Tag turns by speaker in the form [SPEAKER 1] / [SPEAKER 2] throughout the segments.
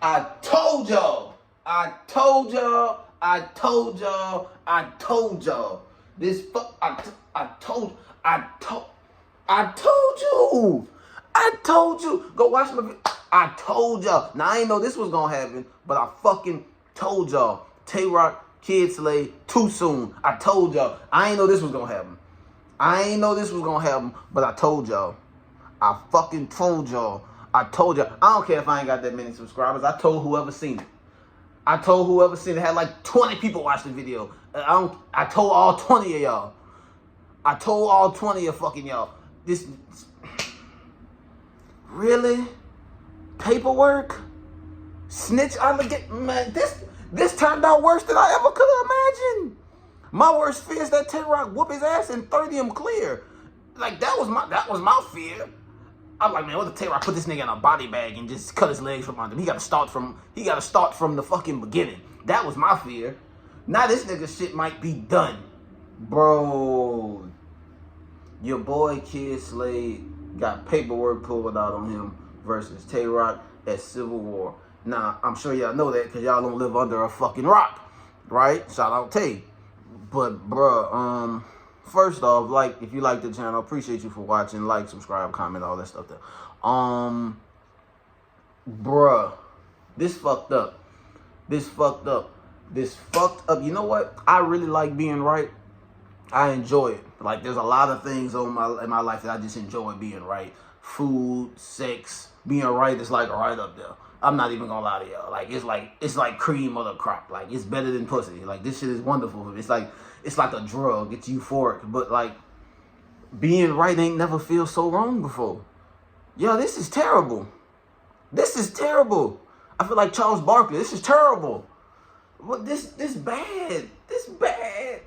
[SPEAKER 1] I told y'all. I told y'all. I told y'all. I told y'all. This fuck. I told. I told. I told you. I told you. Go watch my video. I told y'all. Now I ain't know this was gonna happen, but I fucking told y'all. Tay-Rock, Kid Slade, too soon. I told y'all. I ain't know this was gonna happen. I ain't know this was gonna happen, but I told y'all. I fucking told y'all. I told y'all. I don't care if I ain't got that many subscribers. I told whoever seen it. I told whoever seen it. Had like 20 people watch the video. I told all 20 of y'all. I told all 20 of fucking y'all. This really? Paperwork? Snitch allegation? Man, this turned out worse than I ever could have imagined. My worst fear is that Tay-Rock whoop his ass and 30 him clear. Like that was my fear. I'm like, man, what if Tay-Rock put this nigga in a body bag and just cut his legs from under him? He gotta start from the fucking beginning. That was my fear. Now this nigga shit might be done. Bro. Your boy Kid Slade got paperwork pulled out on him versus Tay-Rock at Civil War. Now, I'm sure y'all know that because y'all don't live under a fucking rock, right? Shout out Tay. But, bruh, first off, like, if you like the channel, appreciate you for watching. Like, subscribe, comment, all that stuff there. Bruh, this fucked up. This fucked up. This fucked up. You know what? I really like being right. I enjoy it. Like, there's a lot of things in my life that I just enjoy being right. Food, sex, being right is like right up there. I'm not even gonna lie to y'all. Like it's like cream of the crop. Like it's better than pussy. Like this shit is wonderful. It's like a drug. It's euphoric. But like being right ain't never feel so wrong before. Yo, this is terrible. This is terrible. I feel like Charles Barkley. This is terrible. What this bad. This bad.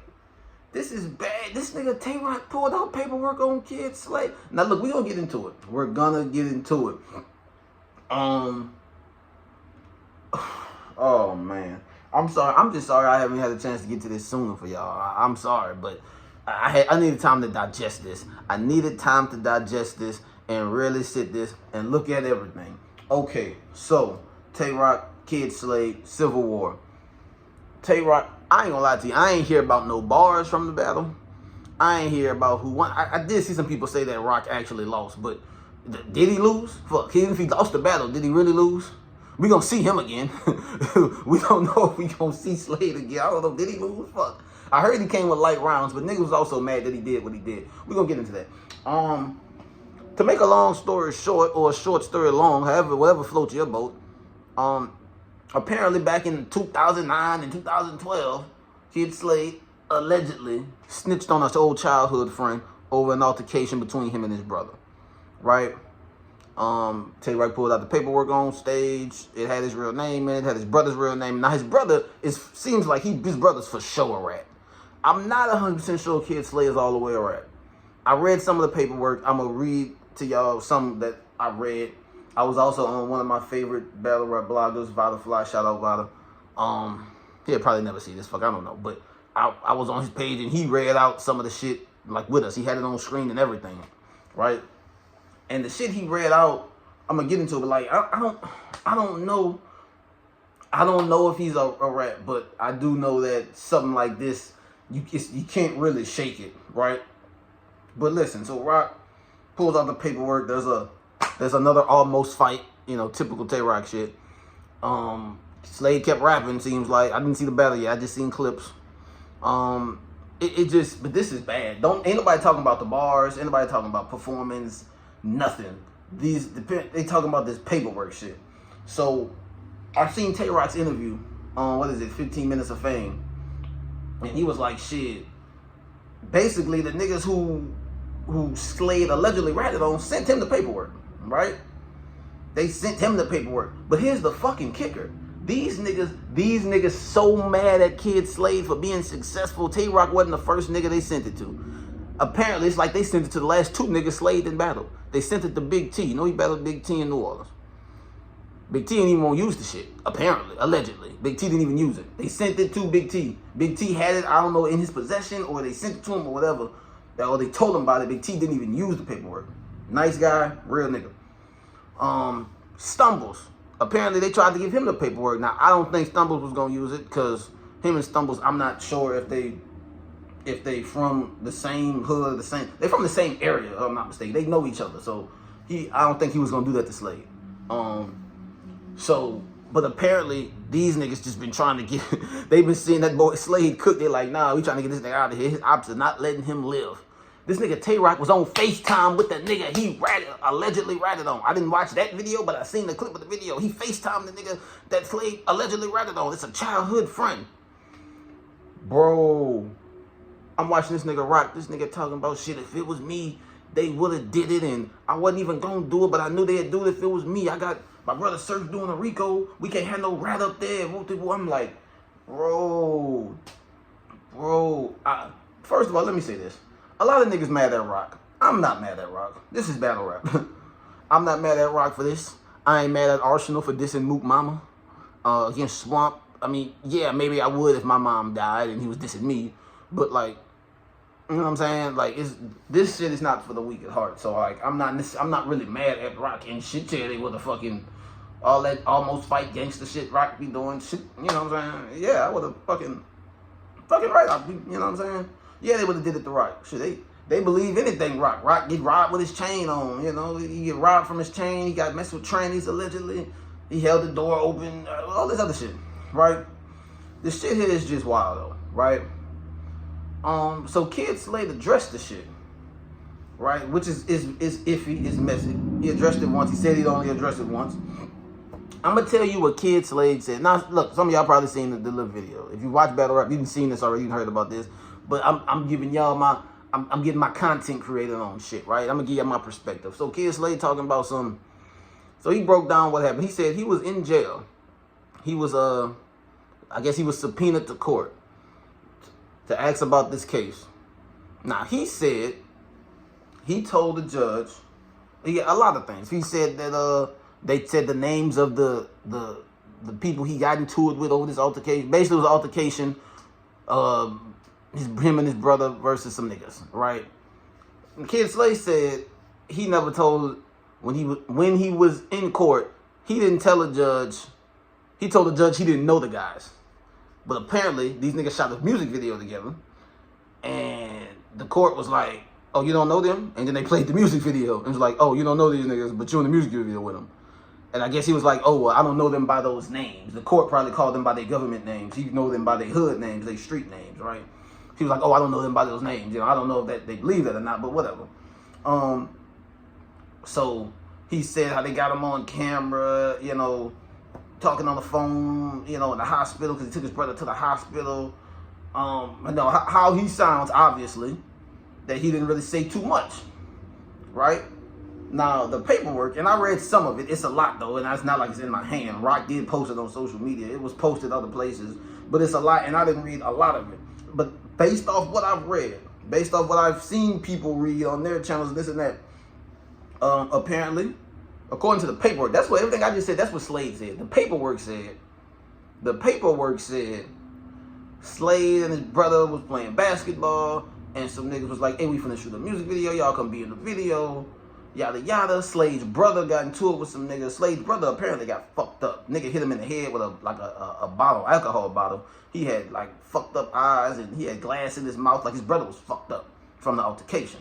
[SPEAKER 1] This is bad. This nigga Tay-Rock pulled out paperwork on Kid Slade. Now look, we're gonna get into it. We're gonna get into it. Oh man. I'm sorry. I'm just sorry I haven't had a chance to get to this sooner for y'all. I'm sorry, but I needed time to digest this. I needed time to digest this and really sit this and look at everything. Okay, so Tay-Rock, Kid Slade, Civil War. Tay-Rock, I ain't gonna lie to you. I ain't hear about no bars from the battle. I ain't hear about who won. I did see some people say that Rock actually lost, but did he lose? Fuck, even if he lost the battle, did he really lose? We gonna see him again. We don't know if we gonna see Slade again. I don't know. Did he lose? Fuck. I heard he came with light rounds, but niggas was also mad that he did what he did. We gonna get into that. To make a long story short, or a short story long, whatever floats your boat. Apparently back in 2009 and 2012, Kid Slade allegedly snitched on his old childhood friend over an altercation between him and his brother, right? Tay-Rock pulled out the paperwork on stage. It had his real name in it. Had his brother's real name. Now his brother seems like his brother's for sure a rat. I'm not 100% sure Kid Slade is all the way a rat. I read some of the paperwork. I'm gonna read to y'all some that I read. I was also on one of my favorite battle rap bloggers, Vada Fly. Shout out Vada. He'll probably never see this. Fuck, I don't know. But I was on his page and he read out some of the shit like with us. He had it on screen and everything, right? And the shit he read out, I'm gonna get into it. But like, I don't know. I don't know if he's a rat, but I do know that something like this, you can't really shake it, right? But listen, so Rock pulls out the paperwork. There's another almost fight, you know, typical Tay-Rock shit. Slade kept rapping, seems like. I didn't see the battle yet. I just seen clips. But this is bad. Ain't nobody talking about the bars. Ain't nobody talking about performance. Nothing. They talking about this paperwork shit. So I've seen Tay-Rock's interview on 15 Minutes of Fame, and he was like, shit. Basically, the niggas who Slade allegedly ratted on sent him the paperwork, right? They sent him the paperwork. But here's the fucking kicker. These niggas so mad at Kid Slade for being successful. Tay-Rock wasn't the first nigga they sent it to. Apparently, it's like they sent it to the last two niggas Slade in battle. They sent it to Big T. You know he battled Big T in New Orleans. Big T didn't even want to use the shit, apparently, allegedly. Big T didn't even use it. They sent it to Big T. Big T had it, I don't know, in his possession, or they sent it to him or whatever. Or they told him about it. Big T didn't even use the paperwork. Nice guy, real nigga. Stumbles. apparently they tried to give him the paperwork. Now, I don't think Stumbles was going to use it because him and Stumbles, I'm not sure if they from the same hood, they're from the same area, if I'm not mistaken. They know each other. So I don't think he was going to do that to Slade. But apparently these niggas just been trying to get, they've been seeing that boy Slade cook. They're like, nah, we trying to get this nigga out of here. His ops are not letting him live. This nigga Tay-Rock was on FaceTime with the nigga he allegedly ratted on. I didn't watch that video, but I seen the clip of the video. He FaceTimed the nigga that Slade allegedly ratted on. It's a childhood friend. Bro, I'm watching this nigga rock. This nigga talking about shit. If it was me, they would have did it, and I wasn't even gonna do it, but I knew they'd do it if it was me. I got my brother Surf doing a Rico. We can't have no rat up there. I'm like, bro. First of all, let me say this. A lot of niggas mad at Rock. I'm not mad at Rock. This is battle rap. I'm not mad at Rock for this. I ain't mad at Arsenal for dissing Mook Mama against Swamp. I mean, yeah, maybe I would if my mom died and he was dissing me. But, like, you know what I'm saying? Like, this shit is not for the weak at heart. So, like, I'm not really mad at Rock and shit. Tell they would have fucking all that almost fight gangster shit Rock be doing. Shit, you know what I'm saying? Yeah, I would have fucking right. You know what I'm saying? Yeah, they would have did it to Rock. Shit, they believe anything Rock. Rock get robbed with his chain on, you know. He get robbed from his chain. He got messed with trannies, allegedly. He held the door open. All this other shit, right? This shit here is just wild, though, right? So Kid Slade addressed the shit, right? Which is iffy, is messy. He addressed it once. He said he'd only addressed it once. I'm going to tell you what Kid Slade said. Now, look, some of y'all probably seen the little video. If you watch Battle Rap, you've seen this already. You've heard about this. But I'm giving y'all I'm getting my content created on shit, right? I'm going to give y'all my perspective. So Kid Slade talking about so he broke down what happened. He said he was in jail. He was, I guess he was subpoenaed to court to ask about this case. Now, he said, he told the judge, a lot of things. He said that, they said the names of the people he got into it with over this altercation. Basically, it was an altercation, him and his brother versus some niggas, right? And Kid Slade said he never told, when he was in court, he didn't tell the judge, he told the judge he didn't know the guys. But apparently, these niggas shot a music video together, and the court was like, oh, you don't know them? And then they played the music video, and it was like, oh, you don't know these niggas, but you're in the music video with them. And I guess he was like, oh, well, I don't know them by those names. The court probably called them by their government names. He know them by their hood names, their street names, right? He was like, oh, I don't know them by those names. You know, I don't know if that they believe that or not, but whatever. So he said how they got him on camera, you know, talking on the phone, you know, in the hospital, because he took his brother to the hospital. You know, how he sounds, obviously, that he didn't really say too much, right? Now, the paperwork, and I read some of it. It's a lot, though, and it's not like it's in my hand. Rock did post it on social media. It was posted other places, but it's a lot, and I didn't read a lot of it. But based off what I've read, based off what I've seen people read on their channels, this and that, apparently, according to the paperwork, that's what everything I just said, that's what Slade said. The paperwork said Slade and his brother was playing basketball, and some niggas was like, hey, we finna shoot a music video, y'all come be in the video, yada yada. Slade's brother got into it with some niggas. Slade's brother apparently got fucked up. Nigga hit him in the head with a bottle, alcohol bottle. He had like fucked up eyes, and he had glass in his mouth, like his brother was fucked up from the altercation.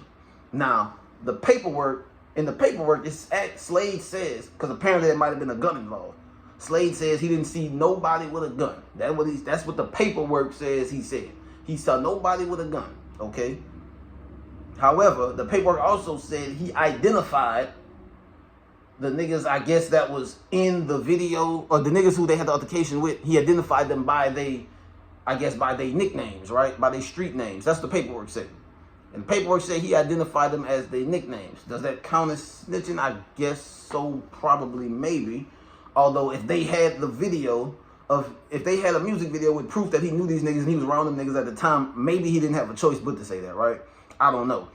[SPEAKER 1] Now, in the paperwork, Slade says, because apparently there might have been a gun involved. Slade says he didn't see nobody with a gun. That's what the paperwork says he said. He saw nobody with a gun, okay? However, the paperwork also said he identified the niggas, I guess, that was in the video, or the niggas who they had the altercation with. He identified them by their nicknames, right? By their street names. That's what the paperwork said. And the paperwork said he identified them as their nicknames. Does that count as snitching? I guess so, probably, maybe. Although if they had the video if they had a music video with proof that he knew these niggas and he was around them niggas at the time, maybe he didn't have a choice but to say that, right? I don't know.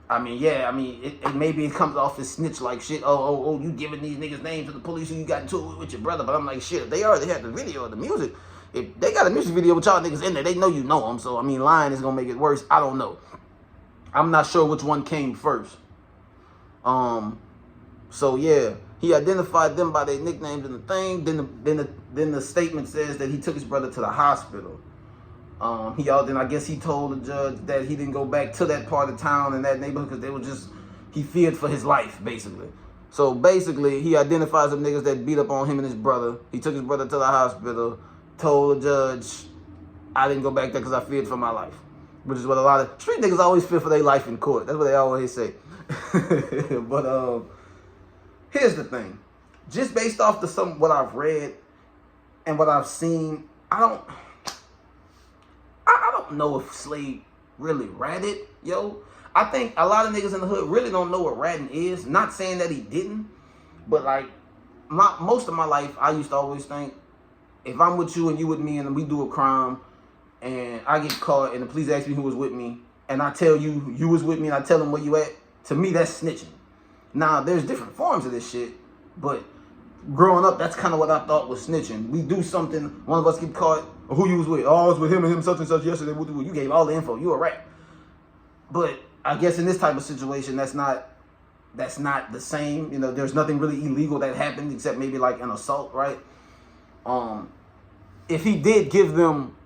[SPEAKER 1] I mean, yeah, maybe it comes off as snitch like shit. Oh, you giving these niggas names to the police who you got into it with your brother. But I'm like, shit, if they already had the video of the music, if they got a music video with y'all niggas in there, they know you know them. So, I mean, lying is going to make it worse. I don't know. I'm not sure which one came first. So, yeah, He identified them by their nicknames and the thing. Then the statement says that he took his brother to the hospital. Then I guess he told the judge that he didn't go back to that part of town and that neighborhood because they were just, he feared for his life, basically. So basically, he identifies some niggas that beat up on him and his brother. He took his brother to the hospital, told the judge, I didn't go back there because I feared for my life. Which is what a lot of street niggas always fear for their life in court. That's what they always say. But here's the thing. Just based off what I've read and what I've seen, I don't know if Slade really ratted, yo. I think a lot of niggas in the hood really don't know what ratting is. Not saying that he didn't, but like most of my life, I used to always think, if I'm with you and you with me and we do a crime and I get caught and the police ask me who was with me and I tell you you was with me and I tell them where you at, to me that's snitching. Now there's different forms of this shit, but growing up, that's kind of what I thought was snitching. We do something, one of us get caught, who you was with? Oh, I was with him and him such and such yesterday. You gave all the info. You a rat. But I guess in this type of situation, that's not the same. You know, there's nothing really illegal that happened except maybe like an assault, right? If he did give them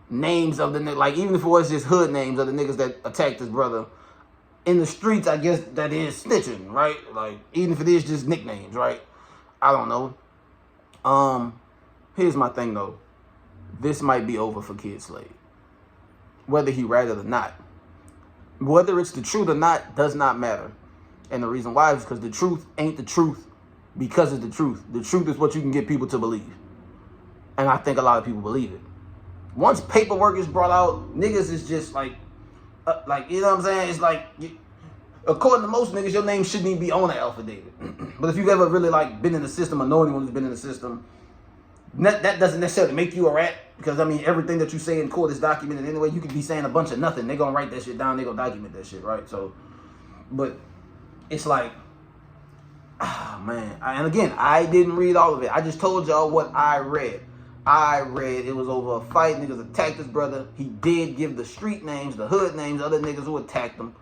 [SPEAKER 1] names of the, like even if it was just hood names of the niggas that attacked his brother, in the streets, I guess that is snitching, right? Like even if it is just nicknames, right? I don't know. Here's my thing though. This might be over for Kid Slade. Whether he ratted or not. Whether it's the truth or not does not matter. And the reason why is because the truth ain't the truth because it's the truth. The truth is what you can get people to believe. And I think a lot of people believe it. Once paperwork is brought out, niggas is just like, you know what I'm saying? It's like, according to most niggas, your name shouldn't even be on the affidavit. But if you've ever really like been in the system or know anyone who's been in the system, that doesn't necessarily make you a rat. Because I mean, everything that you say in court is documented anyway. You could be saying a bunch of nothing. They're gonna write that shit down. They're gonna document that shit, right? So, but it's like, man. And again, I didn't read all of it. I just told y'all what I read. I read it was over a fight. Niggas attacked his brother. He did give the street names, the hood names, other niggas who attacked him.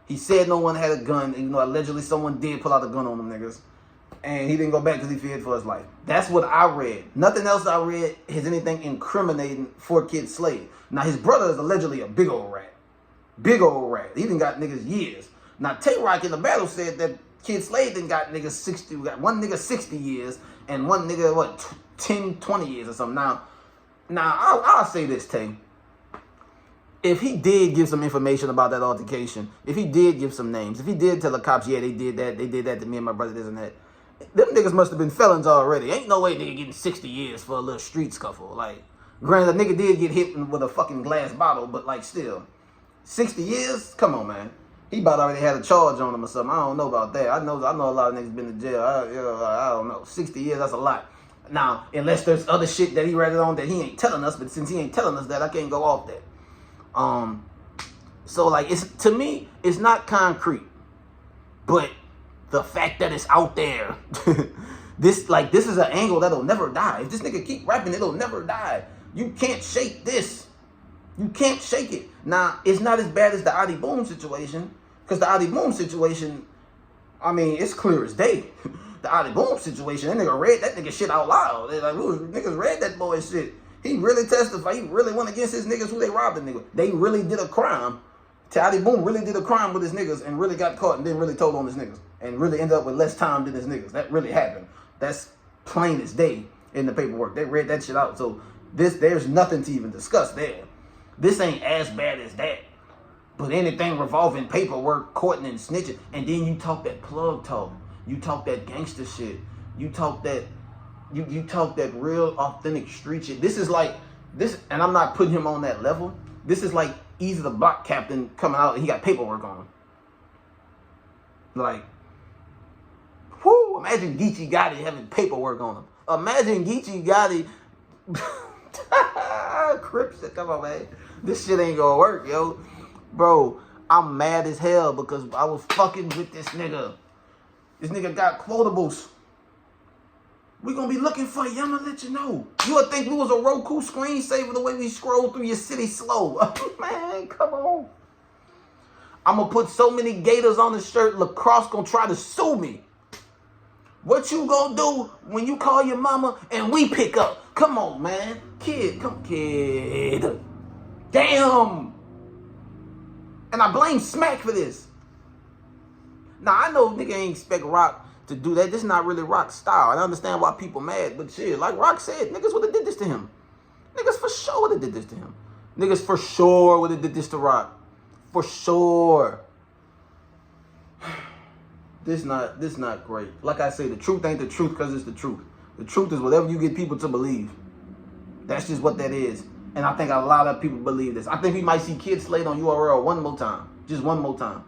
[SPEAKER 1] He said no one had a gun, even though allegedly someone did pull out a gun on them niggas. And he didn't go back because he feared for his life. That's what I read. Nothing else I read has anything incriminating for Kid Slade. Now, his brother is allegedly a big old rat. Big old rat. He done got niggas years. Now, Tay-Rock in the battle said that Kid Slade done got niggas 60, got one nigga 60 years and one nigga, what, 10, 20 years or something. Now I'll say this, Tay. If he did give some information about that altercation, if he did give some names, if he did tell the cops, yeah, they did that to me and my brother, this and that, them niggas must have been felons already. Ain't no way nigga getting 60 years for a little street scuffle. Like, granted, a nigga did get hit with a fucking glass bottle, but like still, 60 years? Come on, man. He about already had a charge on him or something. I don't know about that. I know a lot of niggas been to jail. I don't know. 60 years, that's a lot. Now, unless there's other shit that he read it on that he ain't telling us, but since he ain't telling us that, I can't go off that. So like, to me, it's not concrete, but the fact that it's out there, this is an angle that'll never die. If this nigga keep rapping, it'll never die. You can't shake this. You can't shake it. Now, it's not as bad as the Adi Boom situation, because the Adi Boom situation, I mean, it's clear as day. The Adi Boom situation, that nigga read that nigga shit out loud. They like, niggas read that boy shit. He really testified. He really went against his niggas who they robbed the nigga. They really did a crime. Adi Boom really did a crime with his niggas and really got caught and then really told on his niggas and really ended up with less time than his niggas. That really happened. That's plain as day in the paperwork. They read that shit out. So there's nothing to even discuss there. This ain't as bad as that. But anything revolving paperwork, courting, and snitching, and then you talk that plug talk. You talk that gangster shit. You talk that you talk that real authentic street shit. This is like this, and I'm not putting him on that level. This is like Easy the Block Captain coming out and he got paperwork on him. Like, whoo, imagine Geechee Gotti having paperwork on him. Imagine Geechee Gotti. Crips, come on, man. This shit ain't gonna work, yo. Bro, I'm mad as hell because I was fucking with this nigga. This nigga got quotables. We gonna be looking for you. I'm gonna let you know. You would think we was a Roku screensaver the way we scroll through your city slow. Man, come on. I'm gonna put so many gators on the shirt, Lacrosse gonna try to sue me. What you gonna do when you call your mama and we pick up? Come on, man. Kid. Damn. And I blame Smack for this. Now, I know nigga ain't expect Rock to do that. This is not really Rock's style. I understand why people mad, but shit, like Rock said, niggas would have did this to him. Niggas for sure would have did this to him. Niggas for sure would have did this to Rock. For sure. This not great. Like I say, the truth ain't the truth because it's the truth. The truth is whatever you get people to believe. That's just what that is. And I think a lot of people believe this. I think we might see Kid Slade on URL one more time. Just one more time.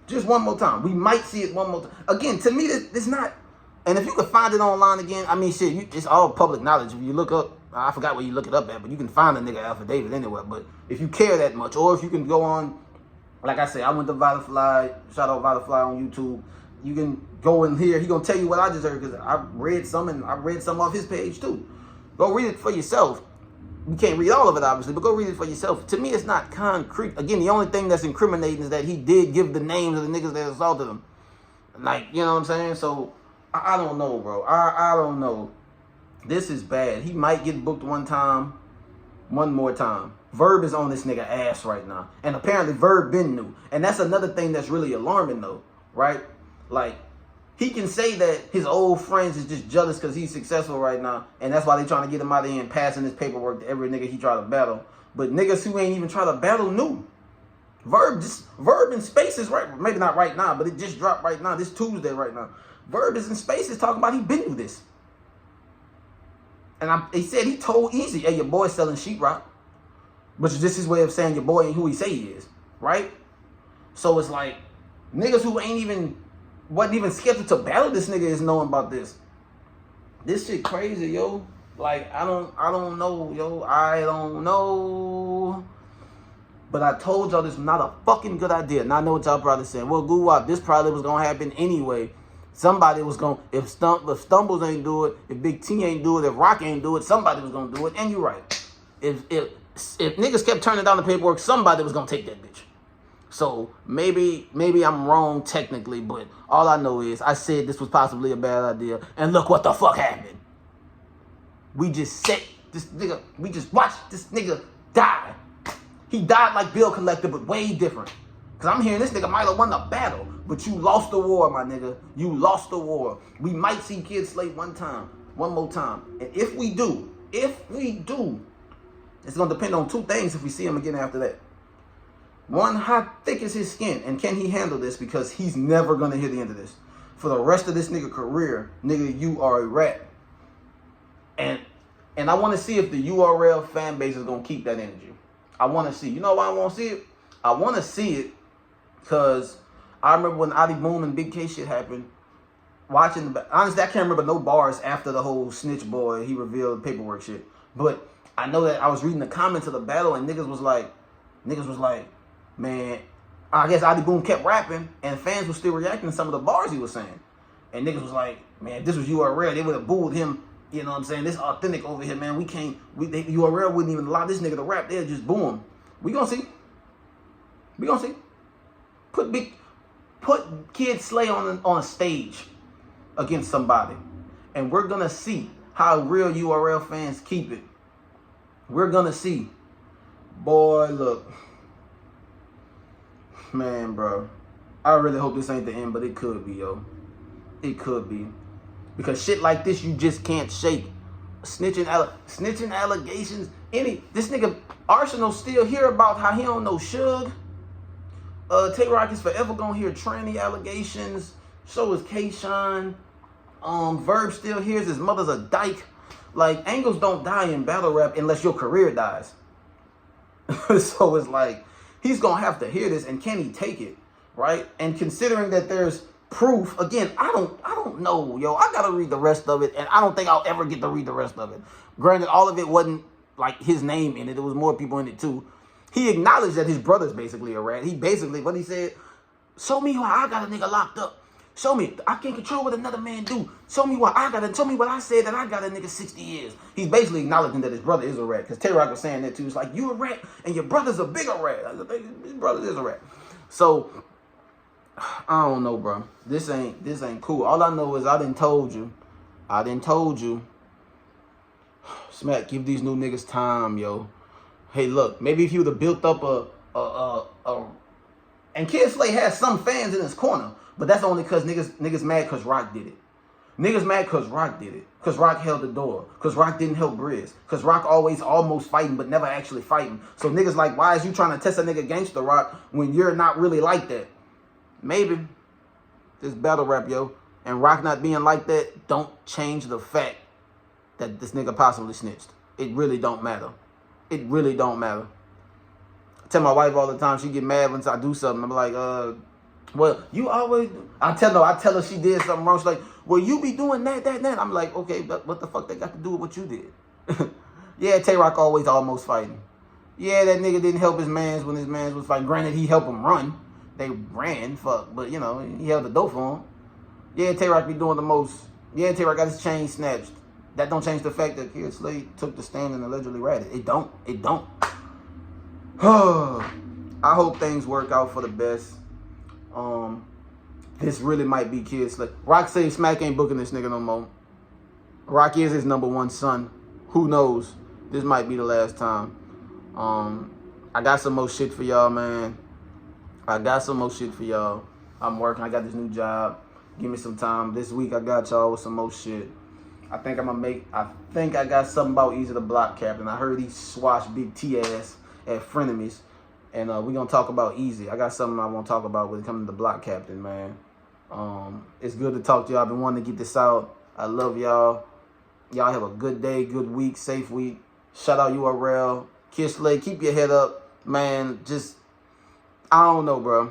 [SPEAKER 1] Just one more time. We might see it one more time. Again, to me, this not... And if you can find it online again, I mean, shit, it's all public knowledge. If you look up... I forgot where you look it up at, but you can find a nigga affidavit anywhere. But if you care that much, or if you can go on... Like I say, I went to Vitafly. Shout out Vitafly on YouTube. You can go in here. He gonna tell you what I just heard because I read some and I read some off his page too. Go read it for yourself. You can't read all of it, obviously, but go read it for yourself. To me, it's not concrete. Again, the only thing that's incriminating is that he did give the names of the niggas that assaulted him. Like, you know what I'm saying? So, I don't know, bro. I don't know. This is bad. He might get booked one more time. Verb is on this nigga ass right now. And apparently Verb been new. And that's another thing that's really alarming though, right? Like, he can say that his old friends is just jealous because he's successful right now. And that's why they trying to get him out of here and passing his paperwork to every nigga he try to battle. But niggas who ain't even try to battle new. Verb in Spaces right, maybe not right now, but it just dropped right now, this Tuesday right now. Verb is in Spaces talking about he been through this. And he said he told Easy, hey, your boy's selling sheetrock. Which is just his way of saying your boy ain't who he say he is, right? So it's like, niggas who wasn't even scheduled to battle this nigga is knowing about this. This shit crazy, yo. Like, I don't know, yo. I don't know. But I told y'all this was not a fucking good idea. And I know what y'all probably saying. Well, Guwap, this probably was going to happen anyway. Somebody was going to, if Stumbles ain't do it, if Big T ain't do it, if Rock ain't do it, somebody was going to do it. And you're right. If niggas kept turning down the paperwork, somebody was going to take that bitch. So maybe I'm wrong technically, but all I know is I said this was possibly a bad idea. And look what the fuck happened. We just watched this nigga die. He died like Bill Collector, but way different. Because I'm hearing this nigga might have won the battle, but you lost the war, my nigga. You lost the war. We might see Kid Slade one more time. And if we do, it's going to depend on two things if we see him again after that. One, how thick is his skin? And can he handle this? Because he's never going to hear the end of this. For the rest of this nigga career, nigga, you are a rat. And I want to see if the URL fan base is going to keep that energy. I want to see. You know why I want to see it? I want to see it because I remember when Adi Boom and Big K shit happened. Honestly, I can't remember no bars after the whole snitch boy, he revealed paperwork shit. But I know that I was reading the comments of the battle and niggas was like, man, I guess Adi Boom kept rapping and fans were still reacting to some of the bars he was saying. And niggas was like, man, if this was URL, they would have booed him. You know what I'm saying? This authentic over here, man. URL wouldn't even allow this nigga to rap. They'll just boo him. We gonna see. Put Kid Slay on a stage against somebody. And we're gonna see how real URL fans keep it. We're gonna see. Boy, look. Man, bro. I really hope this ain't the end, but it could be, yo. It could be. Because shit like this, you just can't shake. Snitching allegations. This nigga Arsenal still hear about how he don't know Suge. Tay-Rock is forever gonna hear tranny allegations. So is K-Shine. Verb still hears his mother's a dyke. Like, angles don't die in battle rap unless your career dies. So it's like, he's gonna have to hear this, and can he take it, right? And considering that there's proof, again, I don't know, yo. I gotta read the rest of it, and I don't think I'll ever get to read the rest of it. Granted, all of it wasn't like his name in it. There was more people in it too. He acknowledged that his brother's basically a rat. He basically, what he said, show me why I got a nigga locked up. Show me, I can't control what another man do. Show me what I said that I got a nigga 60 years. He's basically acknowledging that his brother is a rat. Because Tay-Rock was saying that too. It's like, you a rat and your brother's a bigger rat. His brother is a rat. So I don't know, bro. This ain't cool. All I know is I done told you. Smack, give these new niggas time, yo. Hey, look, maybe if you would have built up and Kid Slade has some fans in his corner, but that's only because niggas mad because Rock did it. Niggas mad because Rock did it. Because Rock held the door. Because Rock didn't help Briz. Because Rock always almost fighting but never actually fighting. So niggas like, why is you trying to test a nigga gangster Rock when you're not really like that? Maybe. This battle rap, yo. And Rock not being like that don't change the fact that this nigga possibly snitched. It really don't matter. It really don't matter. I tell my wife all the time, she get mad once I do something. I'm like, well, you always do. I tell her she did something wrong. She's like, well, you be doing that. I'm like, okay, but what the fuck that got to do with what you did? Yeah, Tay-Rock always almost fighting. Yeah, that nigga didn't help his mans when his mans was fighting. Granted, he helped him run. They ran, but, you know, he held the door for him. Yeah, Tay-Rock be doing the most. Yeah, Tay-Rock got his chain snatched. That don't change the fact that Kid Slade took the stand and allegedly ratted. It don't. I hope things work out for the best. This really might be Kid Slade. Rock says Smack ain't booking this nigga no more. Rock is his #1 son. Who knows? This might be the last time. I got some more shit for y'all, man. I'm working. I got this new job. Give me some time. This week I got y'all with some more shit. I think I got something about Easy the Block Captain. I heard he swashed Big T ass at Frenemies. And we're going to talk about Easy. I got something I want to talk about when it comes to the Block Captain, man. It's good to talk to y'all. I've been wanting to get this out. I love y'all. Y'all have a good day, good week, safe week. Shout out URL. Kid Slade, keep your head up. Man, just, I don't know, bro.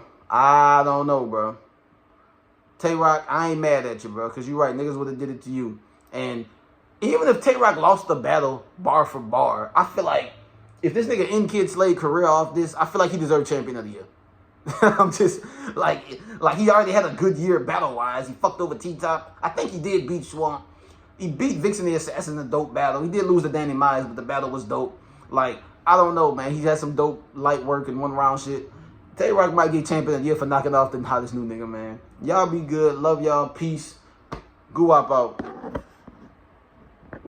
[SPEAKER 1] Tay-Rock, I ain't mad at you, bro. Because you're right. Niggas would have did it to you. And even if Tay-Rock lost the battle bar for bar, I feel like if this nigga end Kid Slade career off this, I feel like he deserved champion of the year. I'm just like he already had a good year battle-wise. He fucked over T-Top. I think he did beat Swamp. He beat Vixen the Assassin in a dope battle. He did lose to Danny Myers, but the battle was dope. Like, I don't know, man. He had some dope light work and one-round shit. Tay-Rock might get champion of the year for knocking off the hottest new nigga, man. Y'all be good. Love y'all. Peace. Guwap out.